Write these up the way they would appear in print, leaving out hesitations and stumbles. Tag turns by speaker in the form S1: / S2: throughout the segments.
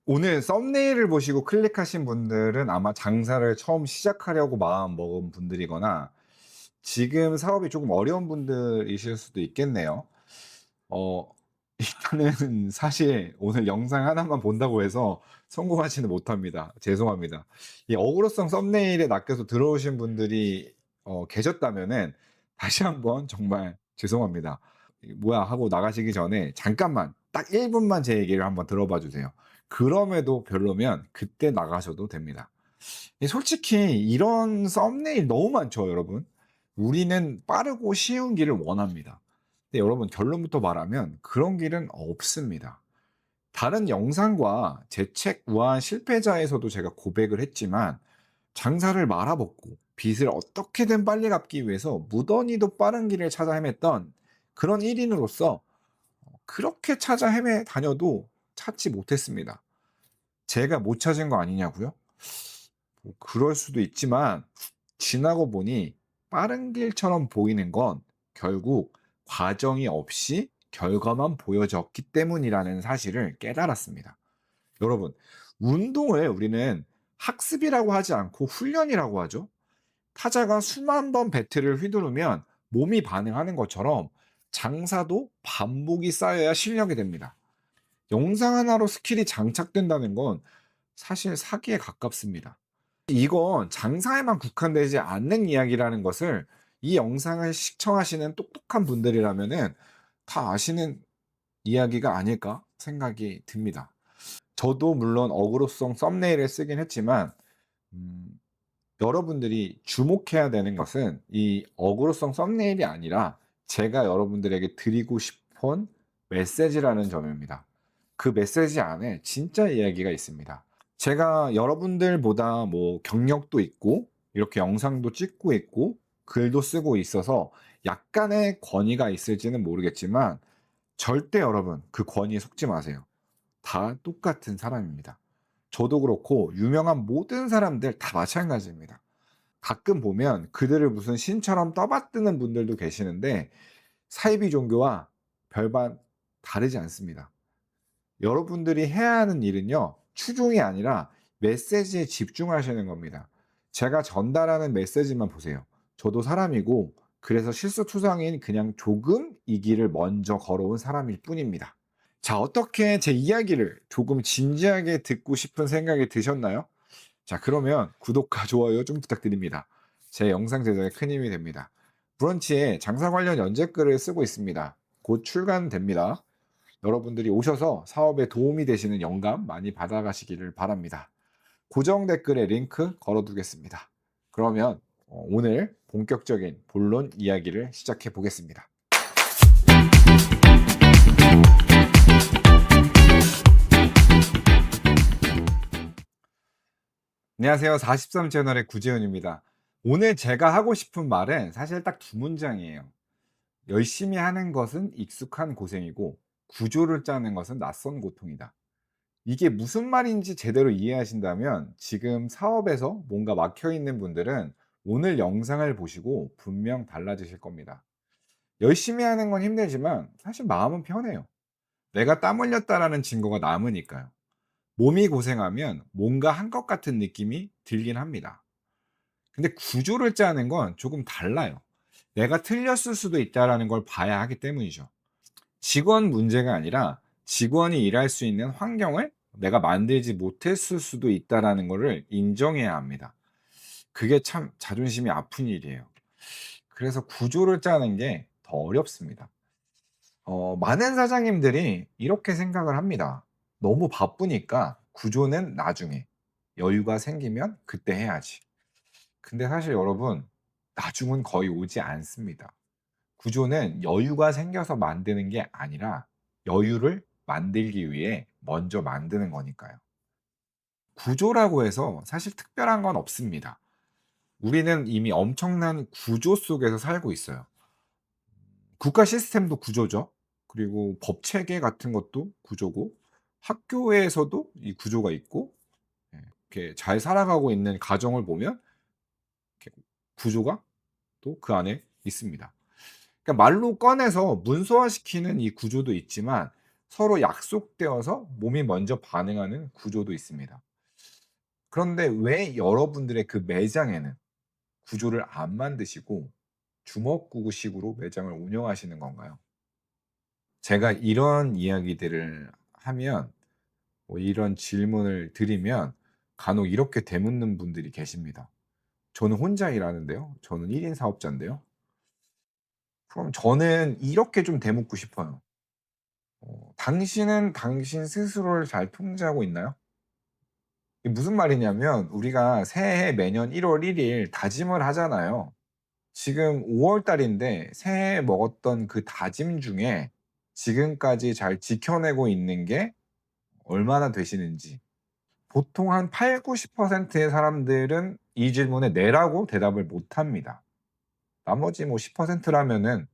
S1: 오늘 썸네일을 보시고 클릭하신 분들은 아마 장사를 처음 시작하려고 마음 먹은 분들이거나 지금 사업이 조금 어려운 분들이실 수도 있겠네요. 어 일단은 사실 오늘 영상 하나만 본다고 해서 성공하지는 못합니다. 죄송합니다. 이 어그로성 썸네일에 낚여서 들어오신 분들이 계셨다면은 다시 한번 정말 죄송합니다. 이 "뭐야?" 하고 나가시기 전에 잠깐만 딱 1 분만 제 얘기를 한번 들어봐 주세요. 그럼에도 별로면 그때 나가셔도 됩니다. 솔직히 이런 썸네일 너무 많죠, 여러분. 우리는 빠르고 쉬운 길을 원합니다. 근데 여러분, 결론부터 말하면 그런 길은 없습니다. 다른 영상과 제 책 우아한 실패자에서도 제가 고백을 했지만 장사를 말아먹고 빚을 어떻게든 빨리 갚기 위해서 무던히도 빠른 길을 찾아 헤맸던 그런 1 인으로서 그렇게 찾아 헤매 다녀도 찾지 못했습니다. 제가 못 찾은 거 아니냐고요? 뭐 그럴 수도 있지만 지나고 보니 빠른 길처럼 보이는 건 결국 과정이 없이 결과만 보여졌기 때문이라는 사실을 깨달았습니다. 여러분, 운동을 우리는 학습이라고 하지 않고 훈련이라고 하죠. 타자가 수만 번 배트를 휘두르면 몸이 반응하는 것처럼 장사도 반복이 쌓여야 실력이 됩니다. 영상 하나로 스킬이 장착된다는 건 사실 사기에 가깝습니다. 이건 장사에만 국한되지 않는 이야기라는 것을 이 영상을 시청하시는 똑똑한 분들이라면은 다 아시는 이야기가 아닐까 생각이 듭니다. 저도 물론 어그로성 썸네일을 쓰긴 했지만 음 여러분들이 주목해야 되는 것은 이 어그로성 썸네일이 아니라 제가 여러분들에게 드리고 싶은 메시지라는 점입니다. 그 메시지 안에 진짜 이야기가 있습니다. 제가 여러분들보다 뭐 경력도 있고 이렇게 영상도 찍고 있고 글도 쓰고 있어서 약간의 권위가 있을지는 모르겠지만 절대 여러분 그 권위에 속지 마세요. 다 똑같은 사람입니다. 저도 그렇고 유명한 모든 사람들 다 마찬가지입니다. 가끔 보면 그들을 무슨 신처럼 떠받드는 분들도 계시는데 사이비 종교와 별반 다르지 않습니다. 여러분들이 해야 하는 일은요, 추종이 아니라 메시지에 집중하시는 겁니다. 제가 전달하는 메시지만 보세요. 저도 사람이고, 그래서 실수투성인 그냥 조금 이 길을 먼저 걸어온 사람일 뿐입니다. 자, 어떻게 제 이야기를 조금 진지하게 듣고 싶은 생각이 드셨나요? 자, 그러면 구독과 좋아요 좀 부탁드립니다. 제 영상 제작에 큰 힘이 됩니다. 브런치에 장사 관련 연재글을 쓰고 있습니다. 곧 출간됩니다. 여러분들이 오셔서 사업에 도움이 되시는 영감 많이 받아가시기를 바랍니다. 고정 댓글에 링크 걸어두겠습니다. 그러면 오늘 본격적인 본론 이야기를 시작해 보겠습니다. 안녕하세요. 43 채널의 구재훈입니다. 오늘 제가 하고 싶은 말은 사실 딱 두 문장이에요. 열심히 하는 것은 익숙한 고생이고 구조를 짜는 것은 낯선 고통이다. 이게 무슨 말인지 제대로 이해하신다면 지금 사업에서 뭔가 막혀 있는 분들은 오늘 영상을 보시고 분명 달라지실 겁니다. 열심히 하는 건 힘들지만 사실 마음은 편해요. 내가 땀 흘렸다라는 증거가 남으니까요. 몸이 고생하면 뭔가 한 것 같은 느낌이 들긴 합니다. 근데 구조를 짜는 건 조금 달라요. 내가 틀렸을 수도 있다라는 걸 봐야 하기 때문이죠. 직원 문제가 아니라 직원이 일할 수 있는 환경을 내가 만들지 못했을 수도 있다라는 거를 인정해야 합니다. 그게 참 자존심이 아픈 일이에요. 그래서 구조를 짜는 게 더 어렵습니다. 많은 사장님들이 이렇게 생각을 합니다. 너무 바쁘니까 구조는 나중에 여유가 생기면 그때 해야지. 근데 사실 여러분, 나중은 거의 오지 않습니다. 구조는 여유가 생겨서 만드는 게 아니라 여유를 만들기 위해 먼저 만드는 거니까요. 구조라고 해서 사실 특별한 건 없습니다. 우리는 이미 엄청난 구조 속에서 살고 있어요. 국가 시스템도 구조죠. 그리고 법 체계 같은 것도 구조고, 학교에서도 이 구조가 있고, 예, 이렇게 잘 살아가고 있는 가정을 보면 이렇게 구조가 또 그 안에 있습니다. 그러니까 말로 꺼내서 문서화시키는 이 구조도 있지만 서로 약속되어서 몸이 먼저 반응하는 구조도 있습니다. 그런데 왜 여러분들의 그 매장에는 구조를 안 만드시고 주먹구구식으로 매장을 운영하시는 건가요? 제가 이런 이야기들을 하면 이런 질문을 드리면 간혹 이렇게 되묻는 분들이 계십니다. "저는 혼자 일하는데요. 저는 1인 사업자인데요." 그럼 저는 이렇게 좀 되묻고 싶어요. "당신은 당신 스스로를 잘 통제하고 있나요?" 이게 무슨 말이냐면 우리가 새해 매년 1월 1일 다짐을 하잖아요. 지금 5월 달인데 새해에 먹었던 그 다짐 중에 지금까지 잘 지켜내고 있는 게 얼마나 되시는지. 보통 한 80-90%의 사람들은 이 질문에 "네라고 대답을 못 합니다. 나머지 뭐 10% 라면은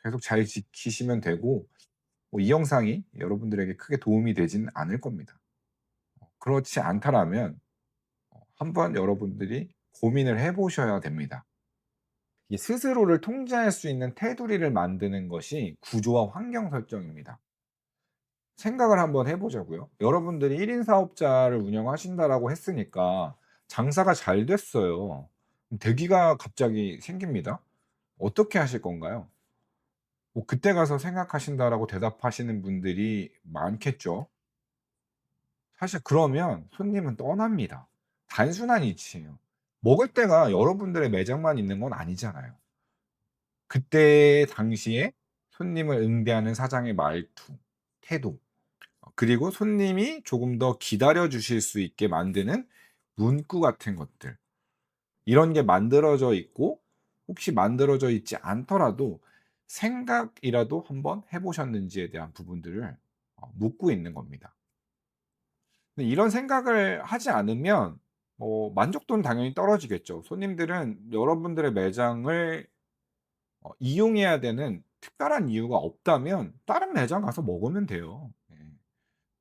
S1: 계속 잘 지키시면 되고 이 영상이 여러분들에게 크게 도움이 되지는 않을 겁니다. 그렇지 않다라면 한번 여러분들이 고민을 해 보셔야 됩니다. 이 스스로를 통제할 수 있는 테두리를 만드는 것이 구조와 환경 설정입니다. 생각을 한번 해 보자고요. 여러분들이 1인 사업자를 운영하신다라고 했으니까 장사가 잘 됐어요. 대기가 갑자기 생깁니다. 어떻게 하실 건가요? "그때 가서 생각하신다."라고 대답하시는 분들이 많겠죠. 사실 그러면 손님은 떠납니다. 단순한 이치예요. 먹을 때가 여러분들의 매장만 있는 건 아니잖아요. 그때 당시에 손님을 응대하는 사장의 말투, 태도, 그리고 손님이 조금 더 기다려 주실 수 있게 만드는 문구 같은 것들, 이런 게 만들어져 있고 혹시 만들어져 있지 않더라도 생각이라도 한번 해 보셨는지에 대한 부분들을 묻고 있는 겁니다. 근데 이런 생각을 하지 않으면 만족도는 당연히 떨어지겠죠. 손님들은 여러분들의 매장을 이용해야 되는 특별한 이유가 없다면 다른 매장 가서 먹으면 돼요. 예.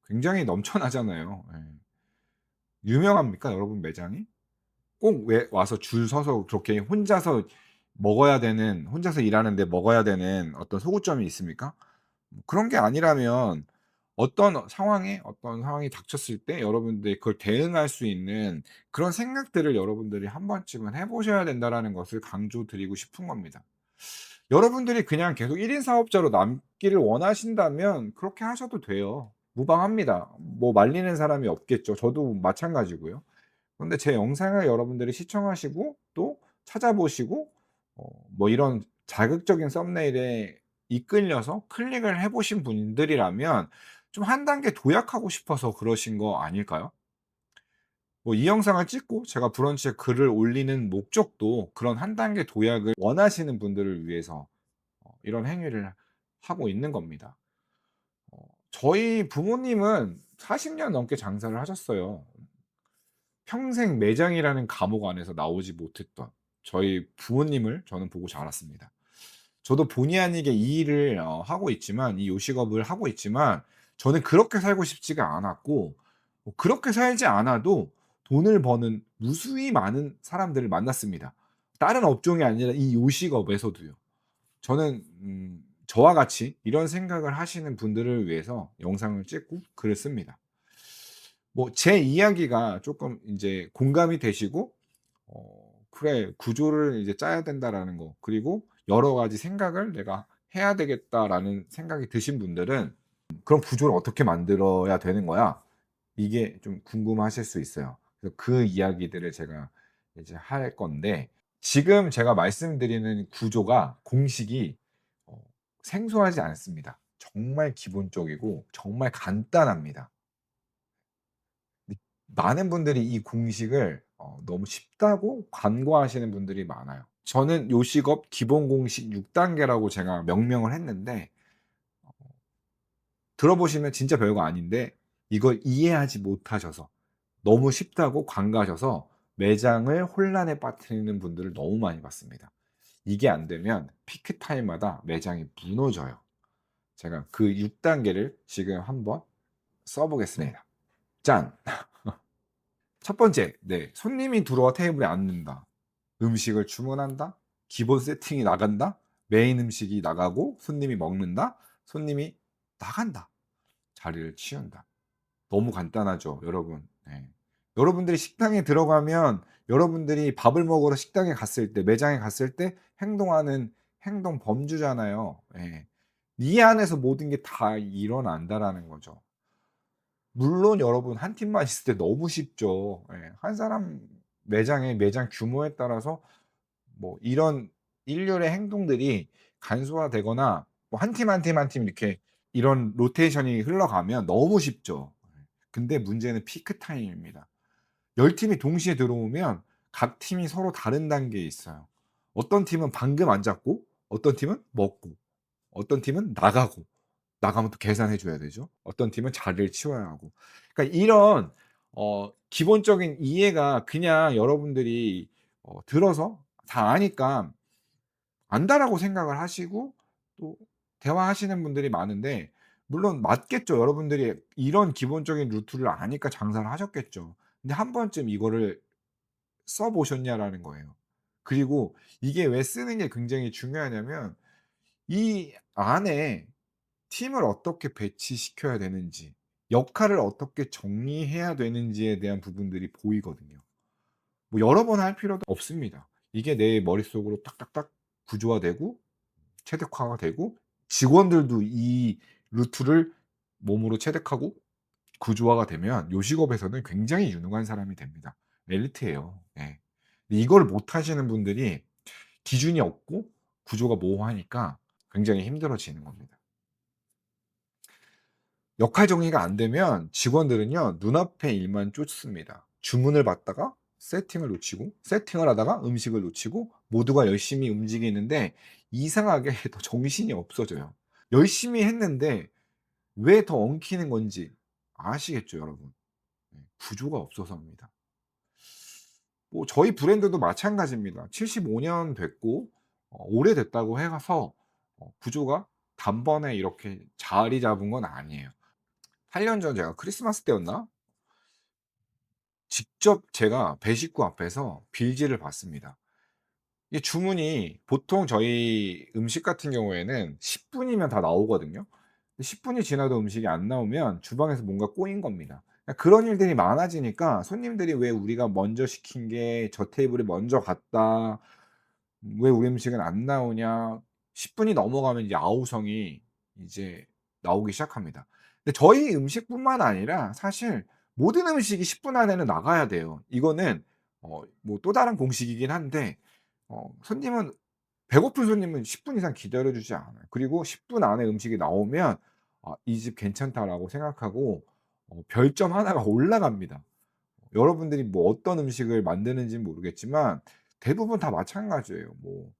S1: 굉장히 넘쳐나잖아요. 예. 유명합니까 여러분 매장이? 꼭 왜 와서 줄 서서 그렇게 혼자서 일하는데 먹어야 되는 어떤 소구점이 있습니까? 그런 게 아니라면 어떤 상황이 닥쳤을 때 여러분들이 그걸 대응할 수 있는 그런 생각들을 여러분들이 한 번쯤은 해 보셔야 된다라는 것을 강조드리고 싶은 겁니다. 여러분들이 그냥 계속 1인 사업자로 남기를 원하신다면 그렇게 하셔도 돼요. 무방합니다. 뭐 말리는 사람이 없겠죠. 저도 마찬가지고요. 그런데 제 영상을 여러분들이 시청하시고 또 찾아보시고 이런 자극적인 썸네일에 이끌려서 클릭을 해 보신 분들이라면 좀 한 단계 도약하고 싶어서 그러신 거 아닐까요? 이 영상을 찍고 제가 브런치에 글을 올리는 목적도 그런 한 단계 도약을 원하시는 분들을 위해서 이런 행위를 하고 있는 겁니다. 저희 부모님은 40년 넘게 장사를 하셨어요. 평생 매장이라는 감옥 안에서 나오지 못했던 저희 부모님을 저는 보고 자랐습니다. 저도 본의 아니게 이 일을 하고 있지만 이 요식업을 하고 있지만 저는 그렇게 살고 싶지가 않았고 그렇게 살지 않아도 돈을 버는 무수히 많은 사람들을 만났습니다. 다른 업종이 아니라 이 요식업에서도요. 저는 저와 같이 이런 생각을 하시는 분들을 위해서 영상을 찍고 글을 씁니다. 제 이야기가 쪼끔 인제 공감이 되시고 '그래 구조를 이제 짜야 된다.'라는 거, 그리고 '여러 가지 생각을 내가 해야 되겠다.'라는 생각이 드신 분들은 '그럼 구조를 어떻게 만들어야 되는 거야?' 이게 좀 궁금하실 수 있어요. 그래서 그 이야기들을 제가 이제 할 건데, 지금 제가 말씀드리는 구조가 공식이 어 생소하지 않습니다. 정말 기본적이고 정말 간단합니다. 근데 많은 분들이 이 공식을 너무 쉽다고 간과하시는 분들이 많아요. 저는 요식업 기본 공식 6 단계라고 제가 명명을 했는데 들어보시면 진짜 별거 아닌데 이걸 이해하지 못하셔서 너무 쉽다고 간과하셔서 매장을 혼란에 빠뜨리는 분들을 너무 많이 봤습니다. 이게 안 되면 피크 타임마다 매장이 무너져요. 제가 그 6 단계를 지금 한번 써 보겠습니다. 짠. 첫 번째, 네. 손님이 들어와 테이블에 앉는다. 음식을 주문한다. 기본 세팅이 나간다. 메인 음식이 나가고 손님이 먹는다. 손님이 나간다. 자리를 치운다. 너무 간단하죠, 여러분. 네. 여러분들이 식당에 들어가면 여러분들이 밥을 먹으러 식당에 갔을 때 매장에 갔을 때 행동하는 행동 범주잖아요. 예. 이 안에서 모든 게 다 일어난다라는 거죠. 물론 여러분 한 팀만 있을 때 너무 쉽죠. 예. 한 사람 매장의 매장 규모에 따라서 뭐 이런 일률의 행동들이 간소화되거나 뭐 한 팀, 한 팀, 한 팀 이렇게 이런 로테이션이 흘러가면 너무 쉽죠. 근데 문제는 피크 타임입니다. 10 팀이 동시에 들어오면 각 팀이 서로 다른 단계에 있어요. 어떤 팀은 방금 앉았고 어떤 팀은 먹고 어떤 팀은 나가고 나가면 또 계산해 줘야 되죠. 어떤 팀은 자리를 치워야 하고. 그러니까 이런 기본적인 이해가 그냥 여러분들이 들어서 다 아니까 안다라고 생각을 하시고 또 대화하시는 분들이 많은데 물론 맞겠죠. 여러분들이 이런 기본적인 루트를 아니까 장사를 하셨겠죠. 근데 한 번쯤 이거를 써 보셨냐라는 거예요. 그리고 이게 왜 쓰는 게 굉장히 중요하냐면 이 안에 팀을 어떻게 배치시켜야 되는지, 역할을 어떻게 정리해야 되는지에 대한 부분들이 보이거든요. 뭐 여러 번 할 필요도 없습니다. 이게 내 머릿속으로 딱딱딱 구조화되고 체득화가 되고 직원들도 이 루트를 몸으로 체득하고 구조화가 되면 요식업에서는 굉장히 유능한 사람이 됩니다. 엘리트예요. 예. 근데 이걸 못 하시는 분들이 기준이 없고 구조가 모호하니까 굉장히 힘들어지는 겁니다. 역할 정리가 안 되면 직원들은요 눈앞의 일만 쫓습니다. 주문을 받다가 세팅을 놓치고 세팅을 하다가 음식을 놓치고 모두가 열심히 움직이는데 이상하게 더 정신이 없어져요. 열심히 했는데 왜 더 엉키는 건지 아시겠죠 여러분? 네. 구조가 없어서입니다. 뭐 저희 브랜드도 마찬가지입니다. 75년 됐고 오래됐다고 해서 구조가 단번에 이렇게 자리 잡은 건 아니에요. 8년 전 제가 크리스마스 때였나? 직접 제가 배식구 앞에서 빌지를 받습니다. 이게 주문이 보통 저희 음식 같은 경우에는 10 분이면 다 나오거든요. 근데 10 분이 지나도 음식이 안 나오면 주방에서 뭔가 꼬인 겁니다. 그러니까 그런 일들이 많아지니까 손님들이 "왜 우리가 먼저 시킨 게 저 테이블에 먼저 갔다. 왜 우리 음식은 안 나오냐." 10 분이 넘어가면 이제 아우성이 이제 나오기 시작합니다. 근데 저희 음식뿐만 아니라 사실 모든 음식이 10분 안에는 나가야 돼요. 이거는 뭐 또 다른 공식이긴 한데 손님은 배고픈 손님은 10분 이상 기다려 주지 않아요. 그리고 10분 안에 음식이 나오면 '아 이 집 괜찮다.'라고 생각하고 별점 하나가 올라갑니다. 여러분들이 뭐 어떤 음식을 만드는지는 모르겠지만 대부분 다 마찬가지예요. 뭐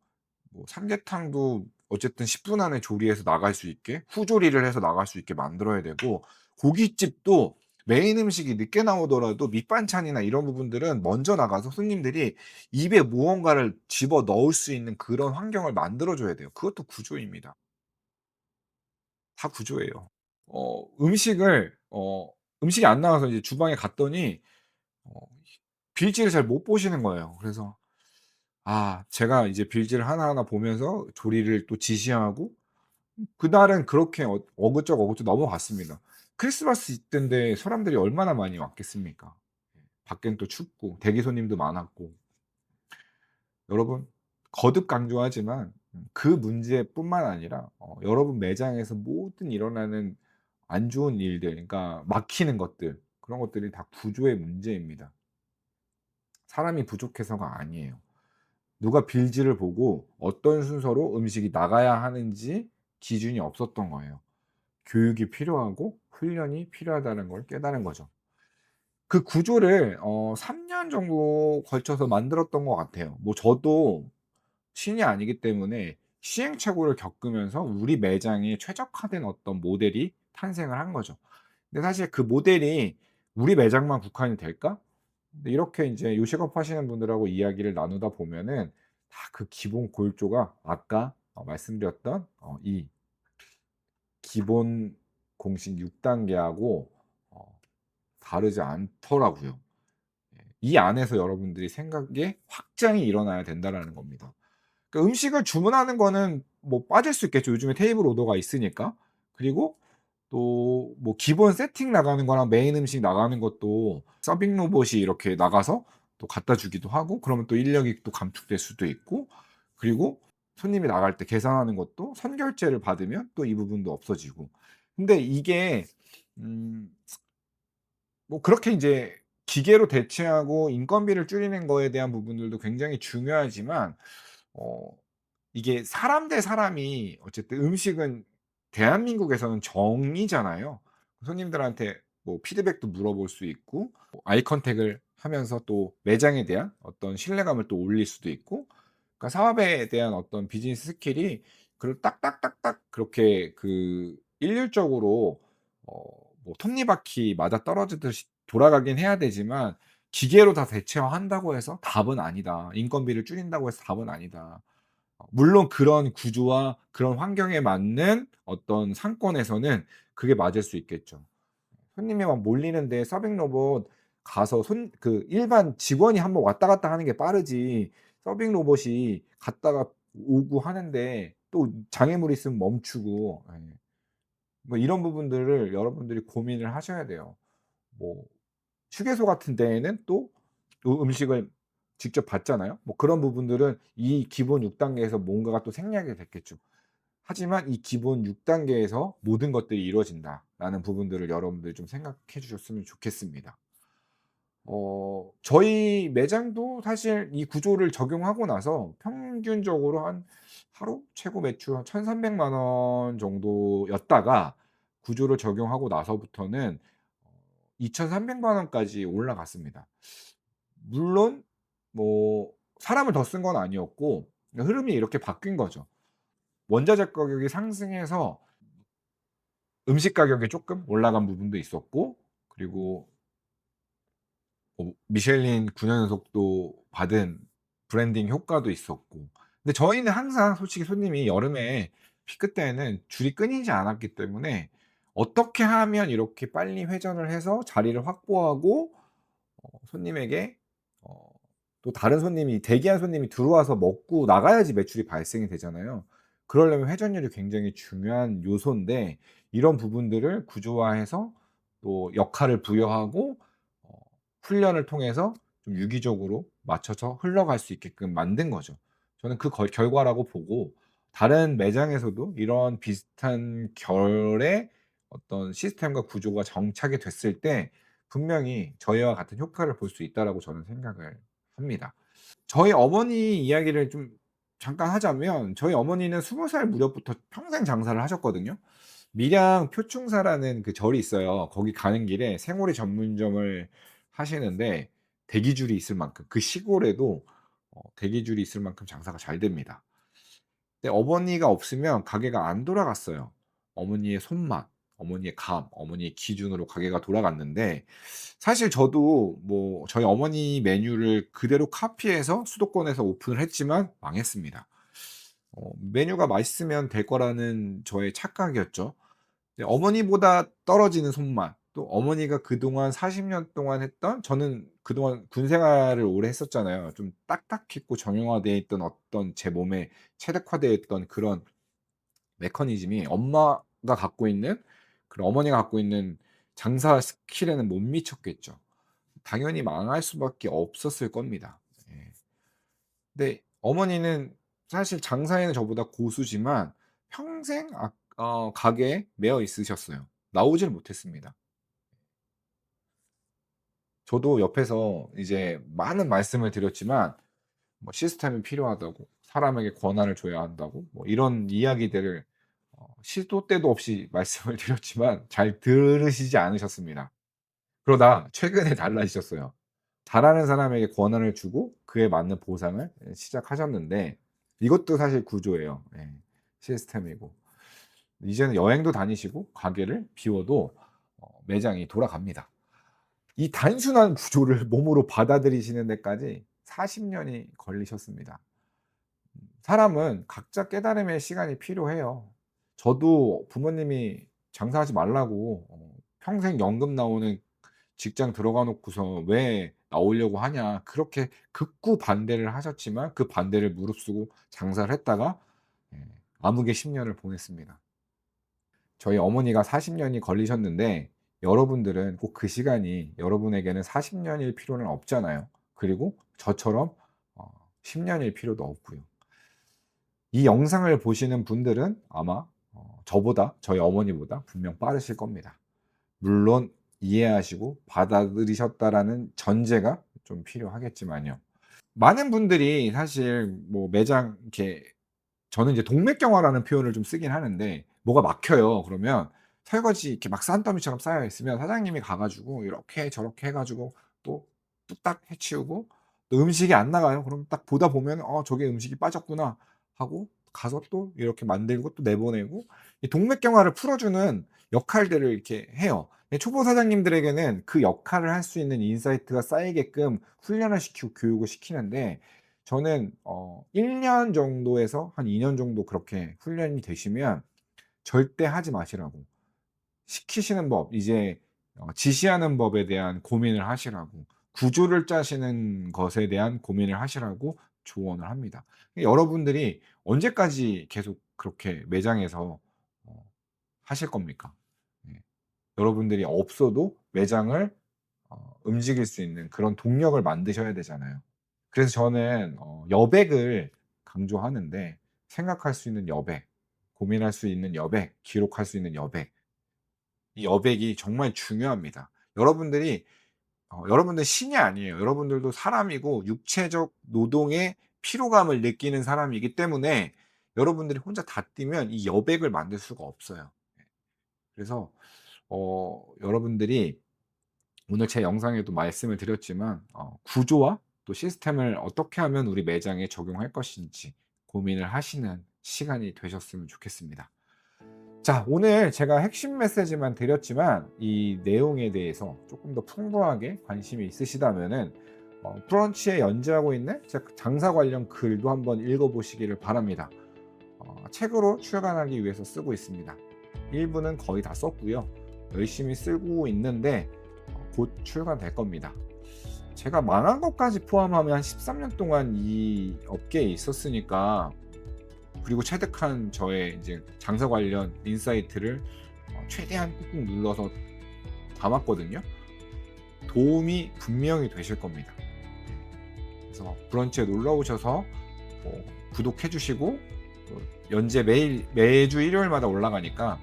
S1: 삼계탕도 어쨌든 10분 안에 조리해서 나갈 수 있게 후조리를 해서 나갈 수 있게 만들어야 되고 고깃집도 메인 음식이 늦게 나오더라도 밑반찬이나 이런 부분들은 먼저 나가서 손님들이 입에 무언가를 집어 넣을 수 있는 그런 환경을 만들어 줘야 돼요. 그것도 구조입니다. 다 구조예요. 음식이 안 나와서 이제 주방에 갔더니 어 빌지를 잘 못 보시는 거예요. 그래서 제가 이제 빌지를 하나하나 보면서 조리를 또 지시하고 그날은 그렇게 어그적 어그적 넘어갔습니다. 크리스마스 이때인데 사람들이 얼마나 많이 왔겠습니까? 밖엔 또 춥고 대기 손님도 많았고. 여러분 거듭 강조하지만 그 문제뿐만 아니라 여러분 매장에서 모든 일어나는 안 좋은 일들 그러니까 막히는 것들 그런 것들이 다 구조의 문제입니다. 사람이 부족해서가 아니에요. 누가 빌지를 보고 어떤 순서로 음식이 나가야 하는지 기준이 없었던 거예요. 교육이 필요하고 훈련이 필요하다는 걸 깨달은 거죠. 그 구조를 3년 정도 걸쳐서 만들었던 것 같아요. 뭐 저도 신이 아니기 때문에 시행착오를 겪으면서 우리 매장에 최적화된 어떤 모델이 탄생을 한 거죠. 근데 사실 그 모델이 '우리 매장만 국한이 될까?' 근데 이렇게 인제 요식업 하시는 분들하고 이야기를 나누다 보면은 다 그 기본 골조가 아까 말씀드렸던 이 기본 공식 6 단계하고 어 다르지 않더라고요. 예. 이 안에서 여러분들이 생각의 확장이 일어나야 된다라는 겁니다. 그 음식을 주문하는 거는 뭐 빠질 수 있겠죠. 요즘에 테이블 오더가 있으니까. 그리고 또 뭐 기본 세팅 나가는 거랑 메인 음식 나가는 것도 서빙 로봇이 이렇게 나가서 또 갖다 주기도 하고, 그러면 또 인력이 또 감축될 수도 있고, 그리고 손님이 나갈 때 계산하는 것도 선결제를 받으면 또 이 부분도 없어지고. 근데 이게 음 뭐 그렇게 인제 기계로 대체하고 인건비를 줄이는 거에 대한 부분들도 굉장히 중요하지만, 어 이게 사람 대 사람이 어쨌든 음식은 대한민국에서는 정이잖아요. 손님들한테 뭐 피드백도 물어볼 수 있고, 뭐 아이 컨택을 하면서 또 매장에 대한 어떤 신뢰감을 또 올릴 수도 있고, 그러니까 사업에 대한 어떤 비즈니스 스킬이 그 딱딱딱딱 그렇게 그 일률적으로 뭐 톱니바퀴 맞아떨어지듯이 돌아가긴 해야 되지만, 기계로 다 대체화한다고 해서 답은 아니다. 인건비를 줄인다고 해서 답은 아니다. 물론 그런 구조와 그런 환경에 맞는 어떤 상권에서는 그게 맞을 수 있겠죠. 손님이 막 몰리는데 서빙 로봇 가서 손 그 일반 직원이 한번 왔다 갔다 하는 게 빠르지, 서빙 로봇이 갔다가 오고 하는데 또 장애물이 있으면 멈추고, 예. 뭐 이런 부분들을 여러분들이 고민을 하셔야 돼요. 뭐 휴게소 같은 데에는 또 음식을 직접 받잖아요. 뭐 그런 부분들은 이 기본 6 단계에서 뭔가가 또 생략이 됐겠죠. 하지만 이 기본 6 단계에서 모든 것들이 이루어진다라는 부분들을 여러분들이 좀 생각해 주셨으면 좋겠습니다. 저희 매장도 사실 이 구조를 적용하고 나서 평균적으로 한 하루 최고 매출 한 1,300만 원 정도였다가, 구조를 적용하고 나서부터는 2,300만 원까지 올라갔습니다. 물론 뭐 사람을 더 쓴 건 아니었고, 흐름이 이렇게 바뀐 거죠. 원자재 가격이 상승해서 음식 가격이 쪼끔 올라간 부분도 있었고, 그리고 미슐린 9년 연속도 받은 브랜딩 효과도 있었고. 근데 저희는 항상 솔직히 손님이 여름에 피크 때에는 줄이 끊이지 않았기 때문에 어떻게 하면 이렇게 빨리 회전을 해서 자리를 확보하고 손님에게 어 또 다른 손님이, 대기한 손님이 들어와서 먹고 나가야지 매출이 발생이 되잖아요. 그러려면 회전율이 굉장히 중요한 요소인데, 이런 부분들을 구조화해서 또 역할을 부여하고 어 훈련을 통해서 좀 유기적으로 맞춰서 흘러갈 수 있게끔 만든 거죠. 저는 그 결과라고 보고, 다른 매장에서도 이런 비슷한 결의 어떤 시스템과 구조가 정착이 됐을 때 분명히 저희와 같은 효과를 볼 수 있다라고 저는 생각을 합니다. 저희 어머니 이야기를 좀 잠깐 하자면, 저희 어머니는 20살 무렵부터 평생 장사를 하셨거든요. 밀양 표충사라는 그 절이 있어요. 거기 가는 길에 생오리 전문점을 하시는데, 대기줄이 있을 만큼, 그 시골에도 대기줄이 있을 만큼 장사가 잘 됩니다. 근데 어머니가 없으면 가게가 안 돌아갔어요. 어머니의 손맛, 어머니의 감, 어머니의 기준으로 가게가 돌아갔는데, 사실 저도 뭐 저희 어머니 메뉴를 그대로 카피해서 수도권에서 오픈을 했지만 망했습니다. 메뉴가 맛있으면 될 거라는 저의 착각이었죠. 네, 어머니보다 떨어지는 손맛, 또 어머니가 그동안 40년 동안 했던, 저는 그동안 군 생활을 오래 했었잖아요. 좀 딱딱했고 정형화되어 있던 어떤 제 몸에 체득화되어 있던 그런 메커니즘이 엄마가 갖고 있는, 그런 어머니가 갖고 있는 장사 스킬에는 못 미쳤겠죠. 당연히 망할 수밖에 없었을 겁니다. 예. 근데 어머니는 사실 장사에는 저보다 고수지만 평생 가게에 매여 있으셨어요. 나오질 못했습니다. 저도 옆에서 이제 많은 말씀을 드렸지만, 뭐 시스템이 필요하다고, 사람에게 권한을 줘야 한다고, 뭐 이런 이야기들을 시도 때도 없이 말씀을 드렸지만 잘 들으시지 않으셨습니다. 그러다 최근에 달라지셨어요. 잘하는 사람에게 권한을 주고 그에 맞는 보상을 시작하셨는데, 이것도 사실 구조예요. 예. 시스템이고. 이제는 여행도 다니시고 가게를 비워도 매장이 돌아갑니다. 이 단순한 구조를 몸으로 받아들이시는 데까지 40 년이 걸리셨습니다. 사람은 각자 깨달음의 시간이 필요해요. 저도 부모님이 장사하지 말라고 평생 연금 나오는 직장 들어가 놓고서 "왜 나오려고 하냐." 그렇게 극구 반대를 하셨지만, 그 반대를 무릅쓰고 장사를 했다가 예 암흑의 10 년을 보냈습니다. 저희 어머니가 40 년이 걸리셨는데 여러분들은 꼭 그 시간이 여러분에게는 40 년일 필요는 없잖아요. 그리고 저처럼 10 년일 필요도 없고요. 이 영상을 보시는 분들은 아마 저보다 저희 어머니보다 분명 빠르실 겁니다. 물론 이해하시고 받아들이셨다라는 전제가 좀 필요하겠지만요. 많은 분들이 사실 뭐 매장 이렇게 저는 이제 동맥경화라는 표현을 좀 쓰긴 하는데 뭐가 막혀요. 그러면 설거지 이렇게 막 산더미처럼 쌓여 있으면 사장님이 가 가지고 이렇게 저렇게 해 가지고 또 뚝딱 해 치우고 또 음식이 안 나가요. 그럼 딱 보다 보면 '어 저게 음식이 빠졌구나.' 하고 가서 또 이렇게 만들고 또 내보내고 이 동맥경화를 풀어주는 역할들을 이렇게 해요. 초보 사장님들에게는 그 역할을 할 수 있는 인사이트가 쌓이게끔 훈련을 시키고 교육을 시키는데 저는 1년 정도에서 한 2년 정도 그렇게 훈련이 되시면 절대 하지 마시라고. 시키시는 법 이제 지시하는 법에 대한 고민을 하시라고 구조를 짜시는 것에 대한 고민을 하시라고 조언을 합니다. 여러분들이 언제까지 계속 그렇게 매장에서 어 하실 겁니까? 예. 여러분들이 없어도 매장을 움직일 수 있는 그런 동력을 만드셔야 되잖아요. 그래서 저는 여백을 강조하는데 생각할 수 있는 여백, 고민할 수 있는 여백, 기록할 수 있는 여백. 이 여백이 정말 중요합니다. 여러분들 신이 아니에요. 여러분들도 사람이고 육체적 노동의 피로감을 느끼는 사람이기 때문에 여러분들이 혼자 다 뛰면 이 여백을 만들 수가 없어요. 그래서 여러분들이 오늘 제 영상에도 말씀을 드렸지만 구조와 또 시스템을 어떻게 하면 우리 매장에 적용할 것인지 고민을 하시는 시간이 되셨으면 좋겠습니다. 자, 오늘 제가 핵심 메시지만 드렸지만 이 내용에 대해서 조금 더 풍부하게 관심이 있으시다면은 브런치에 연재하고 있는 제 장사 관련 글도 한번 읽어 보시기를 바랍니다. 책으로 출간하기 위해서 쓰고 있습니다. 일부는 거의 다 썼고요. 열심히 쓰고 있는데 곧 출간될 겁니다. 제가 망한 것까지 포함하면 한 13년 동안 이 업계에 있었으니까 그리고 체득한 저의 이제 장사 관련 인사이트를 최대한 꾹꾹 눌러서 담았거든요. 도움이 분명히 되실 겁니다. 그래서 브런치에 놀러 오셔서 구독해 주시고 연재 매주 일요일마다 올라가니까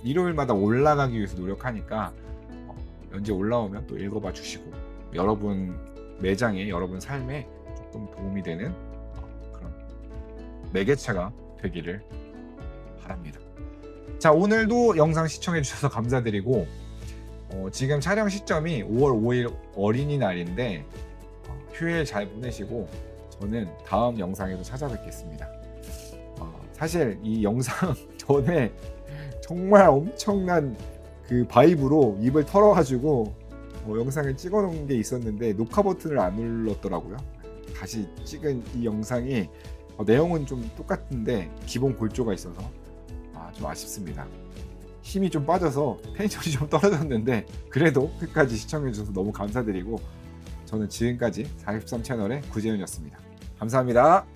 S1: 일요일마다 올라가기 위해서 노력하니까 연재 올라오면 또 읽어봐 주시고 여러분 매장에 여러분 삶에 조금 도움이 되는 그런 매개체가 되기를 바랍니다. 자, 오늘도 영상 시청해 주셔서 감사드리고 지금 촬영 시점이 5월 5일 어린이날인데 휴일 잘 보내시고 저는 다음 영상에서 찾아뵙겠습니다. 사실 이 영상 전에 정말 엄청난 그 바이브로 입을 털어 가지고 영상을 찍어 놓은 게 있었는데 녹화 버튼을 안 눌렀더라고요. 다시 찍은 이 영상이 내용은 좀 똑같은데 기본 골조가 있어서 좀 아쉽습니다. 힘이 좀 빠져서 텐션이 좀 떨어졌는데 그래도 끝까지 시청해 주셔서 너무 감사드리고 저는 지금까지 43 채널의 구재윤이었습니다. 감사합니다.